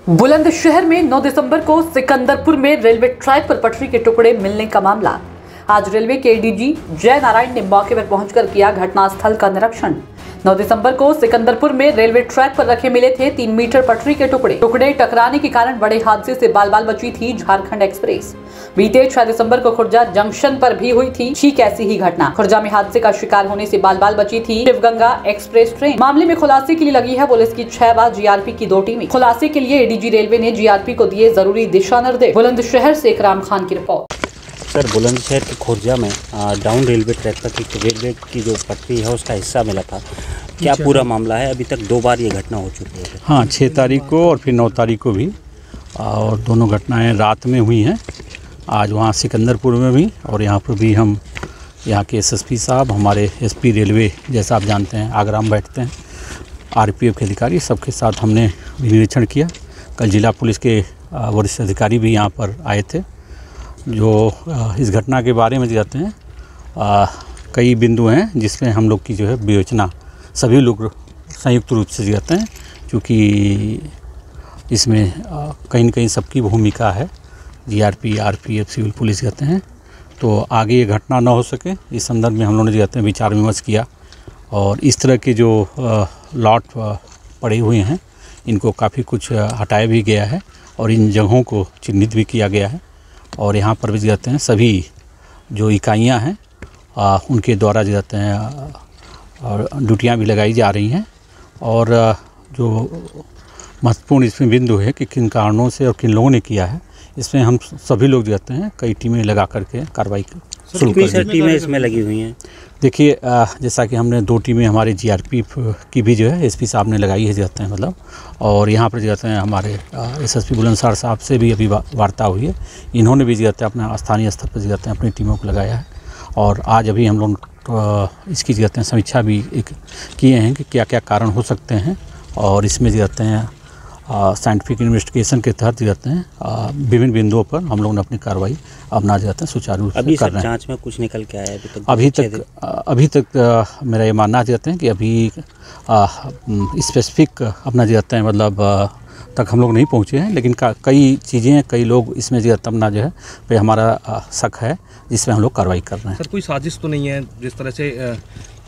बुलंदशहर में 9 दिसंबर को सिकंदरपुर में रेलवे ट्रैक पर पटरी के टुकड़े मिलने का मामला। आज रेलवे के एडीजी जय नारायण ने मौके पर पहुंचकर किया घटनास्थल का निरीक्षण। 9 दिसंबर को सिकंदरपुर में रेलवे ट्रैक पर रखे मिले थे 3 मीटर पटरी के टुकड़े टकराने के कारण बड़े हादसे से बाल बाल बची थी झारखंड एक्सप्रेस। बीते 6 दिसंबर को खुर्जा जंक्शन पर भी हुई थी ठीक ऐसी ही घटना। खुर्जा में हादसे का शिकार होने से बाल बाल बची थी शिवगंगा एक्सप्रेस ट्रेन। मामले में खुलासे के लिए लगी है पुलिस की 6 बार जीआरपी की 2 टीमें। खुलासे के लिए एडीजी रेलवे ने जीआरपी को दिए जरूरी दिशा निर्देश। बुलंदशहर से इकराम खान की रिपोर्ट। सर, बुलंदशहर के खुर्जा में डाउन रेलवे ट्रैक पर रेलवे की जो पटरी है उसका हिस्सा मिला था, क्या पूरा मामला है? अभी तक 2 बार ये घटना हो चुकी है। हाँ, 6 तारीख को और फिर 9 तारीख को भी, और दोनों घटनाएं रात में हुई हैं। आज वहाँ सिकंदरपुर में भी और यहाँ पर भी हम यहाँ के एसएसपी साहब, हमारे एसपी रेलवे जैसा आप जानते हैं आगरा में बैठते हैं, आरपीएफ के अधिकारी, सबके साथ हमने भी निरीक्षण किया। कल जिला पुलिस के वरिष्ठ अधिकारी भी यहाँ पर आए थे, जो इस घटना के बारे में कहते हैं कई बिंदु हैं जिसमें हम लोग की जो है विवेचना सभी लोग संयुक्त रूप से कहते हैं, क्योंकि इसमें कहीं न कहीं सबकी भूमिका है। जीआरपी, आरपीएफ, सिविल पुलिस कहते हैं, तो आगे ये घटना ना हो सके इस संदर्भ में हम लोगों ने कहते हैं विचार विमर्श किया। और इस तरह के जो लॉट पड़े हुए हैं इनको काफ़ी कुछ हटाया भी गया है और इन जगहों को चिन्हित भी किया गया है। और यहाँ पर भी कहते हैं सभी जो इकाइयाँ हैं उनके द्वारा जो कहते हैं और ड्यूटियाँ भी लगाई जा रही हैं। और जो महत्वपूर्ण इसमें बिंदु है कि किन कारणों से और किन लोगों ने किया है, इसमें हम सभी लोग कहते हैं कई टीमें लगा करके कार्रवाई शुरू कर दी। टीमें इसमें लगी हुई हैं। देखिए, जैसा कि हमने 2 टीमें हमारे जीआरपी की भी जो है एसपी साहब ने लगाई है जाते हैं मतलब, और यहाँ पर जाते हैं हमारे एसएसपी बुलंदशहर साहब से भी अभी वार्ता हुई है। इन्होंने भी जाते हैं अपना स्थानीय स्तर पर जाते हैं अपनी टीमों को लगाया है। और आज अभी हम लोग इसकी जाते हैं समीक्षा भी किए हैं कि क्या क्या कारण हो सकते हैं, और इसमें जाते हैं साइंटिफिक इन्वेस्टिगेशन के तहत जाते हैं विभिन्न बिंदुओं पर हम लोगों ने अपनी कार्रवाई अपना जाते हैं सुचारू रूप से कर रहे हैं। जांच में कुछ निकल के आया अभी तक मेरा ये मानना चाहते हैं कि अभी स्पेसिफिक अपना जाते हैं मतलब तक हम लोग नहीं पहुँचे हैं, लेकिन कई चीज़ें कई लोग इसमें जो अपना जो है पे हमारा शक है जिसमें हम लोग कार्रवाई कर रहे हैं। सर, कोई साजिश तो नहीं है जिस तरह से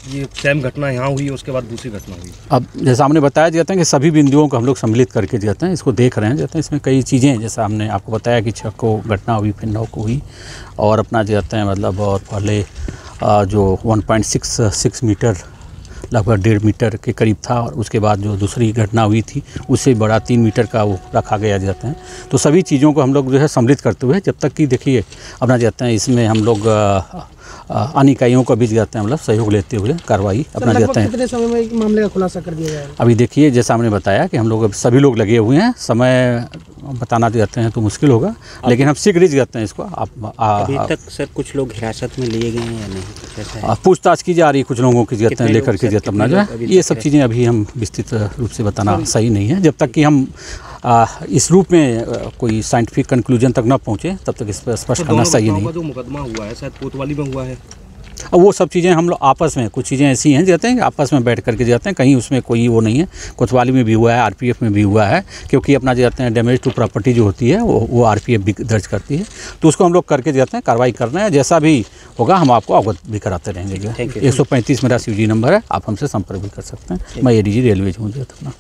ये सेम घटना यहाँ हुई उसके बाद दूसरी घटना हुई? अब जैसा हमने बताया जाता है कि सभी बिंदुओं को हम लोग सम्मिलित करके जाते हैं, इसको देख रहे हैं जाते हैं। इसमें कई चीज़ें जैसा हमने आपको बताया कि 6 को घटना हुई, फिर 9 को हुई, और अपना जाते हैं मतलब और पहले जो 1.66 मीटर लगभग 1.5 मीटर के करीब था, और उसके बाद जो दूसरी घटना हुई थी उससे बड़ा 3 मीटर का वो रखा गया जाते हैं। तो सभी चीज़ों को हम लोग जो है सम्मिलित करते हुए जब तक कि देखिए अपना जाते हैं इसमें हम लोग अन्य इकाइयों को भी जाते हैं मतलब सहयोग लेते हुए कार्रवाई अपना जाते हैं। कितने समय में मामले का खुलासा कर दिया जाएगा? अभी देखिए जैसा हमने बताया कि हम लोग सभी लोग लगे हुए हैं, समय बताना चाहते हैं तो मुश्किल होगा, लेकिन हम शीघ्र ही जाते हैं इसको। अभी तक सर कुछ लोग हिरासत में लिए गए हैं या नहीं? पूछताछ की जा रही है कुछ लोगों की जाते हैं लेकर के जाते अपना जो है, ये सब चीज़ें अभी हम विस्तृत रूप से बताना सही नहीं है। जब तक कि हम इस रूप में कोई साइंटिफिक कंक्लूजन तक न पहुँचे तब तक इस पर स्पष्ट करना सही नहीं है। जो मुकदमा हुआ है शायद कोतवाली में हुआ है, अब वो सब चीज़ें हम लोग आपस में कुछ चीज़ें ऐसी हैं जाते हैं आपस में बैठ करके जाते हैं, कहीं उसमें कोई वो नहीं है। कोतवाली में भी हुआ है, आरपीएफ में भी हुआ है, क्योंकि अपना जाते हैं डैमेज टू प्रॉपर्टी जो होती है वो आरपीएफ भी दर्ज करती है, तो उसको हम लोग करके जाते हैं कार्रवाई कर रहे हैं। जैसा भी होगा हम आपको अवगत भी कराते रहेंगे। 135 मेरा CG नंबर है, आप हमसे संपर्क भी कर सकते हैं। मैं एडीजी रेलवे हूँ अपना।